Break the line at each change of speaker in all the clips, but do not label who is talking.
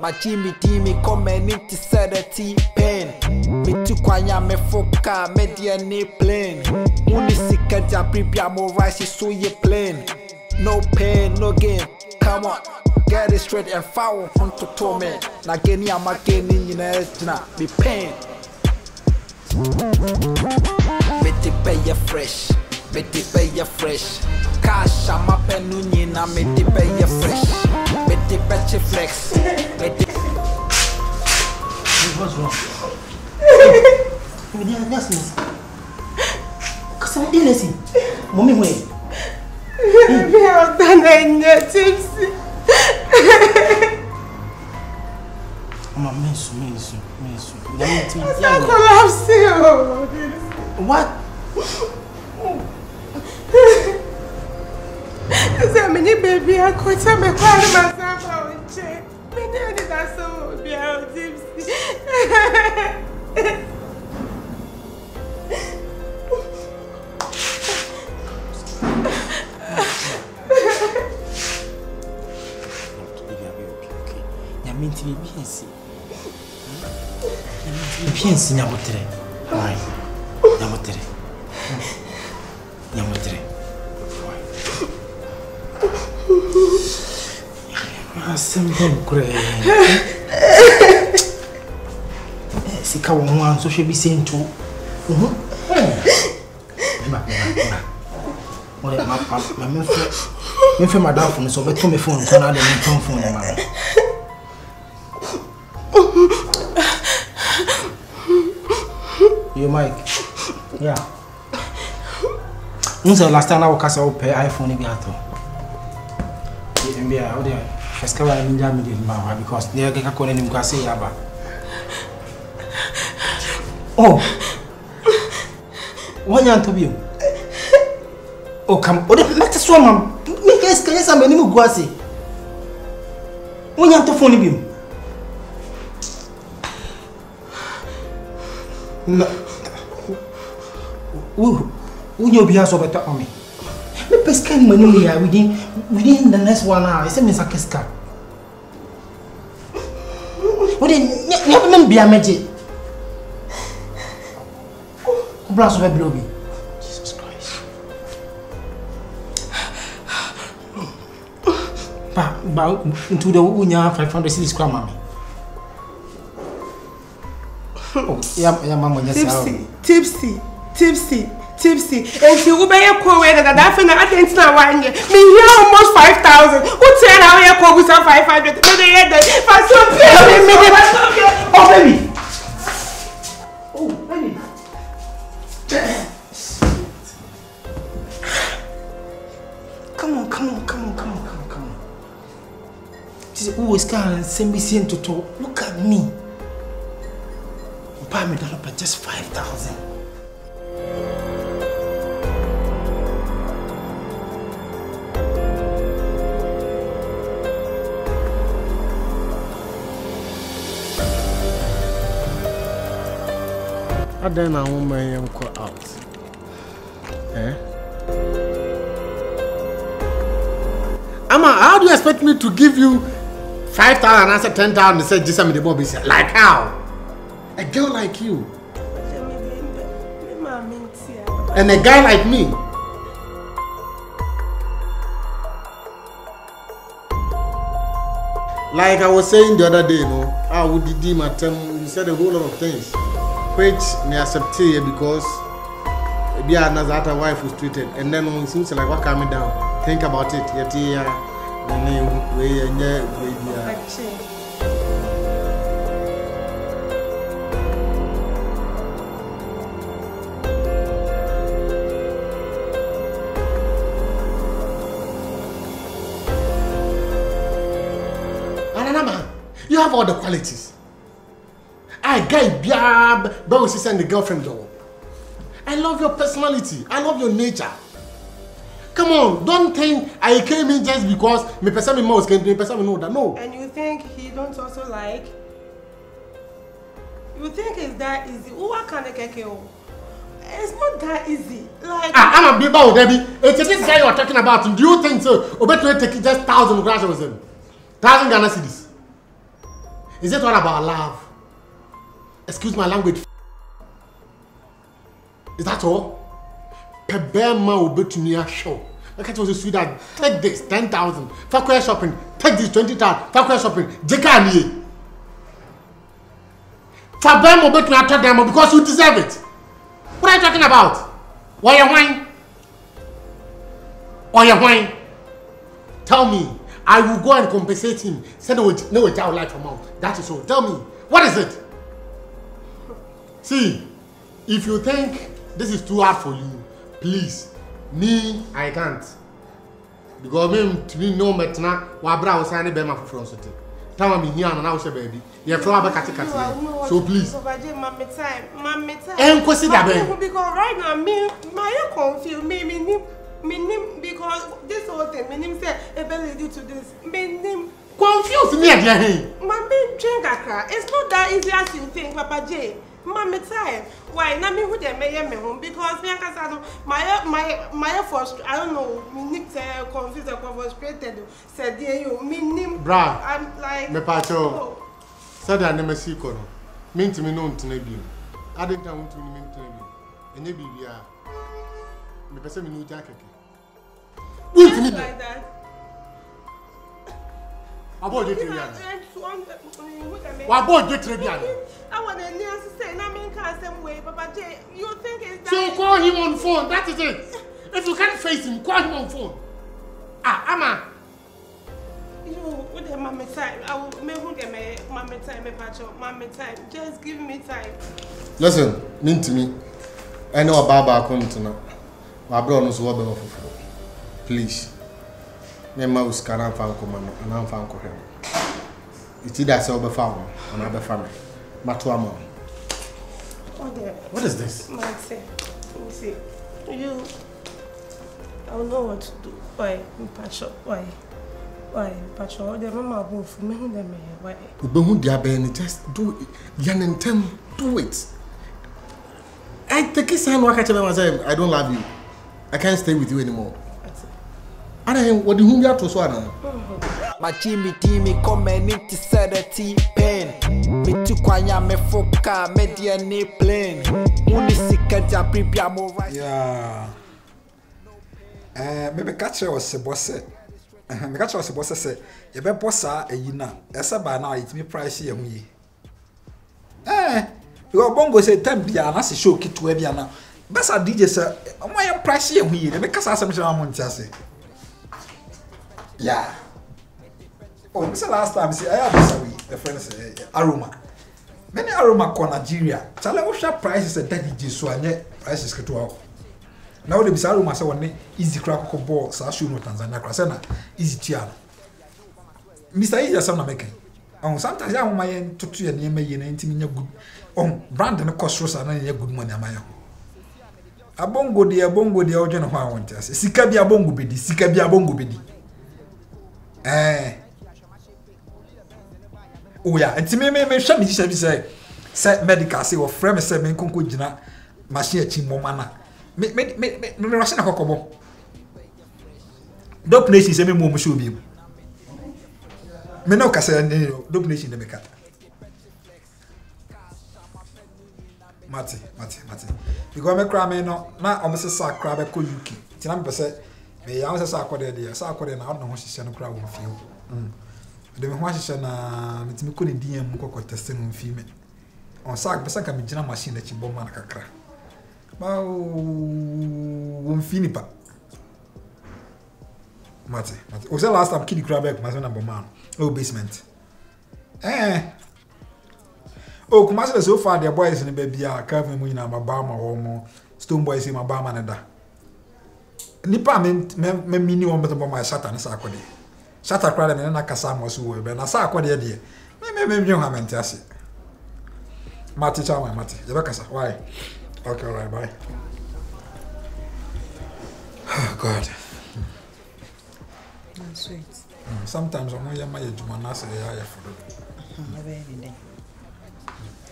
My Jimmy Dimi come and need to set a T-Pain. Me to kwanya me foka, me dia ne plane. Unisika jabibia mo rice so ye plane. No pain, no gain. Come on, get it straight and foul onto tome. Na geni ama geni in a be pain. Me te pay ya fresh, me te pay ya fresh. Cash ama penuni na me te pay ya fresh. Me te pay flex.
What's wrong? That's me. Cause I'm innocent. Mommy, wait.
We are done and tipsy.
Mama, miss.
I'm collapsing.
What?
So many baby, I could tell me myself out in check. Me never did that so be out tipsy.
Sika one so she be saying too. My madam phone so better me phone so now the phone mama. Your mic. Yeah. Unse last time I was cast out pay iPhone ni biato. MBA how there first cover in India mama because they get call him go say yaba. Oh. One yan to be. Oh come. Oh the matter so mam. Me guess can you say me go say. One yan to phone bi. No. Who you be so better on me? Me pesca money here within the next 1 hour. I say me sakeska. What did you be a magic? Blast of blow me. Jesus Christ. Ba into the unya 500 cities kwa mami. Oh, yeah, mama, tipsy. And she will be a call where that I think I didn't know 1 year. Me here almost 5,000. Who said I will call with 500? Oh, baby. Come on. This is always can send me seen to talk. Look at me. Buy me that up just 5,000. And then I want my call out. Amma, how do you expect me to give you 5,000 and answer 10,000 and say just the Bobby? Like how? A girl like you. And a guy like me. Like I was saying the other day, I would deem at you said a whole lot of things. Which may accept here because be another wife was treated, and then when it seems like what coming down, think about it. Ananama, you have all the qualities. I get but we send the girlfriend though. I love your personality. I love your nature. Come on, don't think I came in just because me person me mouse can me person me know that no.
And you think he don't also like? You think it's that easy? What can I get you? It's not that easy. Like
I'm a big boy, Debbie. It's this guy you're talking about. Do you think so? Or better take just 1,000 graduates with him? 1,000 Ghana cedis. Is it all about love? Excuse my language. Is that all? Pebema will be to me a show. Look at what Sweden. Take this 10,000. Fakwe shopping. Take this 20,000. Fakwe shopping. Jekani. Pebema will be to me a demo because you deserve it. What are you talking about? Why you whine? Why you whine? Tell me. I will go and compensate him. Say no child life from out. That is all. Tell me. What is it? See, if you think this is too hard for you, please. Me, I can't. Because me no metna wabra was signing bema for frosty. Tell me here and now say baby. You flower back at so please.
Mommy time.
And consider
because right now me my confused me because this whole thing me say ability to this me
confused me again.
Mommy drink akra. It's not that easy as you think, Papa J. Mommy time. Why? Now me who they may me home because me my first I don't know me confused or frustrated. Said you me
bra.
I'm like
me pacho. Said I never see kono. Me to me no ntenebi. I didn't want to me ntenebi. Enye bibia. Me pese me no jacket. Wait me
like that.
About the Trebian. What about the Trebian?
I want to say, I mean, some way, Papa J. You think it's
so call him on phone. That is it. If you can't face him, call him on phone. Ama.
You with the mommy time. I will make mommy time, mommy time. Just give me time.
Listen, mean to me. I know about back home tonight. My brother knows what better for. Please. My mouse can't find command and I'm found him. It's either so be found or not be family. Matuama. What is this?
Let me see. You. I don't know what to do. Why? Pacho. Why? Pacho. The mama both me who them why?
Who they are just do it. Yanentem do it. I take a sign what I don't love you. I can't stay with you anymore. And what do you have to swallow?
My Jimmy come and need to set a T-pen. Me to kwanya me foka media ne plane. Unisika jabi biamo right.
Yeah. Maybe catcher was a boss. Me catcher was a boss say, "You be bossa a yina." Esa by now it me price here we. You bongo say time bia na se show kit we bia na. Besa DJ say, "Omo ya price here we." Me kasa asem say am ntiase. Yeah. Oh, this last time see I have the friends aroma. Many aroma ko Nigeria. Chale wo hwa prices at DJ so anye prices keto awo. Now the bisa aroma say won easy crack ko ball sa show no Tanzania crack say na easy tia. Mr. Easy asam na making. On sometimes ya wo mayen tutu ye ne mayi na ntimi nya good. On brand no cost rosa na nya good money amaye. Abongo de odwe no ho awonte ase. Sika bi abongo bedi. Oh yeah, and me show me say medical say or frame say me konko gina machine achi momana. Me rush na kokobo. Dope nation say me mo show bi. Me no ka say dope nation de me ka. Mati. Because me cry me no na o me say sa cry be ko UK. Ti na me say me ya say sa akode de na no ho hihye no cry wo fie. De me ho hihye na metimi ko ne DM ko test no fie me. On sa be ka me gina machine achi bomba na kakra. Ba wo fie ni pa. Mati. O say last time kid cry back my son bomba. Oh basement. Oh, come on, so far the boys in the baby are carving me na mabama or stone boys in mabama na da. Nipa me mini one better my shatter na sa akode. Shatter crowd me na kasa mo so we be na sa akode de. Me nyon ha mentase. Mati chama Mati. You be kasa. Why? Okay, all right, bye. Oh God.
Sweet.
Sometimes I'm going to my juma na say ya for.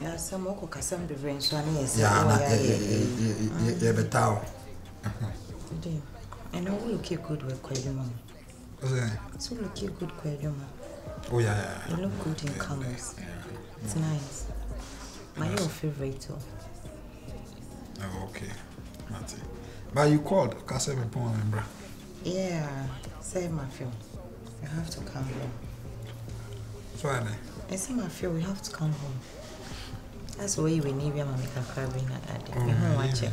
Yeah, some more custom difference one is.
Yeah, better.
And I will look good with Quadrama. So look good Quadrama.
Oh yeah.
You look good in colors. It's nice. My your favorite too.
Oh, okay. Mate. But you called, cause I remember.
Yeah, say my film. You have to come home.
So I
say my film, we have to come home. That's the way we need your make a cry bring that day. You don't watch it.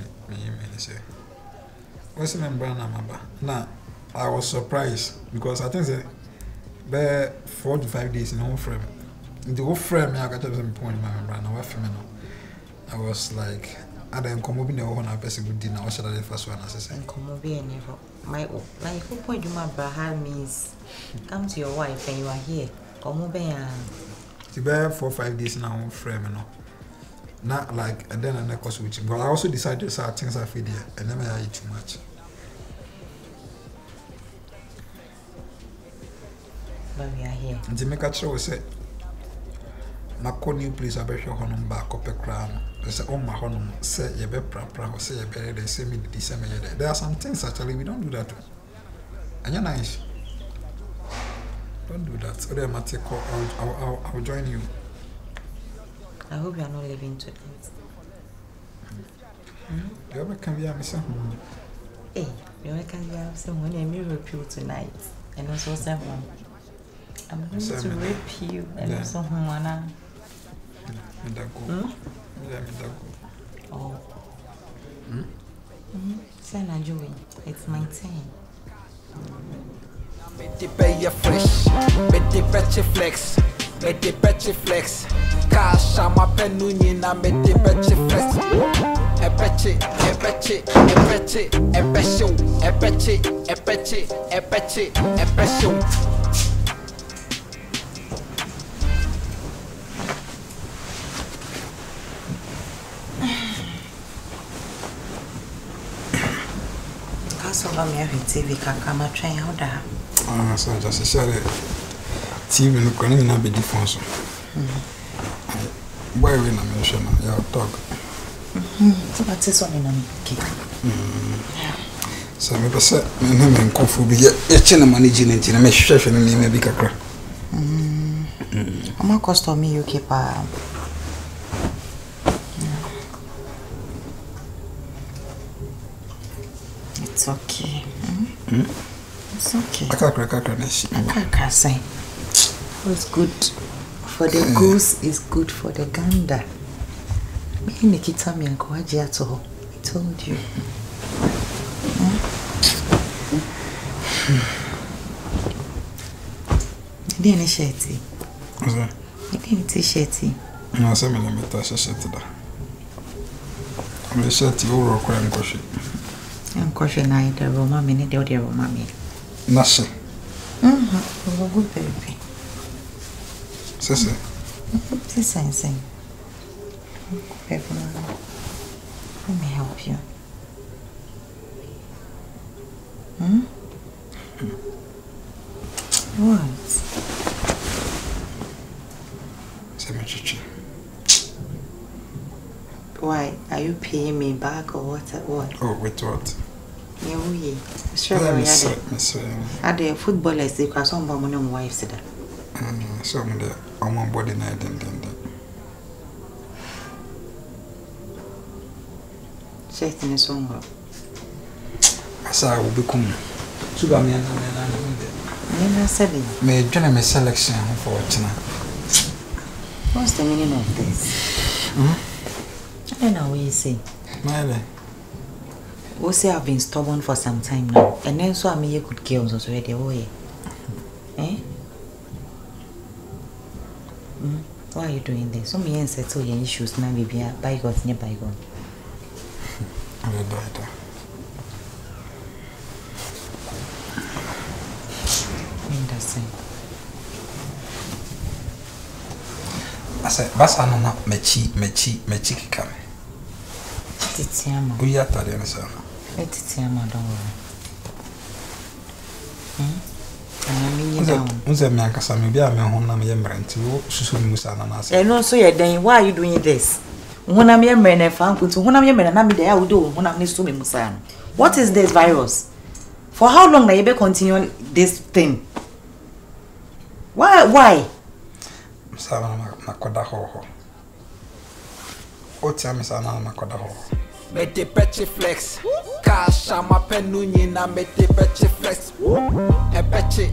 What's the member number? Now, I was surprised because I think that 4 to 5 days in the whole frame. In the whole frame, I got some point in my member and I was like, I didn't come over the whole person good dinner. What should I do first one? As I said,
come over and never. My like, who point you my brother means come to your wife and you are here. Come over and.
It's about 4 or 5 days in our own frame, you know. Not like, and then I never switching. But I also decided to start things I feed here, and then I eat too much.
But we are here.
And to make a choice, say, my new place, I bet your honum back up a crown. I say, oh, my honum, say, you be proper, say, you better, they say me the December. There are some things actually we don't do that. And you're nice. Don't do that. So then I'll join you.
I hope you are not leaving tonight.
You ever can be a miss?
Hey, you ever can be someone and me rape you tonight. And also someone. I'm going to rape you and also Humana. Oh. Sana Joey, it's my turn.
Mete pay fresh, mete petche flex, mete petche flex. Cash ama penuni na mete petche flex. E petche, e petche, e petche, e petche, e petche, e petche, e petche, e petche.
So I'm here with TV Kakama train how that.
So just share TV look on na be different. Why we na mention ya talk.
So what is on na me?
So me pese me na me nkofu bi ye che na management na me hwehwe na me bi kakra.
Ama custom me UK pa. It's okay. It's okay. Akaka say. What's good for the goose is good for the gander. Me Nikita me and Kwaji at all. I told you. Didn't shirty.
What's that?
Didn't shirty.
No, say me na me ta shirty da. Me shirty o ro kwa nkoshi.
Nkoshi na ide ro mama ni de o de ro mama.
Nashe.
Oh, good baby.
Sese.
Sese. Baby, let me help you. What?
Chichi.
Why? Are you paying me back or what?
Oh, wait, what?
Yeah, sure. Are the footballers they cross on by my wife said that?
So I'm there. I'm on body night and
Check in the song.
I said I will become Sugar me and
I said it.
May join my selection for tonight.
What's the meaning of this? I don't know what you say.
Miley.
We'll say I've been stubborn for some time now. And then so I mean you good girls also already. Oh yeah. Eh? Why are you doing this? So me and settle your issues now baby. Bygone near bygone.
I will die. I said, Bassa no mechi kikame.
Titiama.
We are tired, sir.
Titiama, don't worry.
Unze me akasa me bia me ho na me yemrenti wo susu musa na na
say. No so ye den why are you doing this? Honam yemre na fa nkutu honam yemre na me dey a wo do honam ne so me musa. What is this virus? For how long na you be continue this thing? Why?
Msana makoda ho. Otia msana makoda ho.
Mete peche flex. Kasha mapenu nyina mete peche flex. Epeche.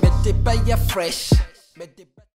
Mete peye fresh.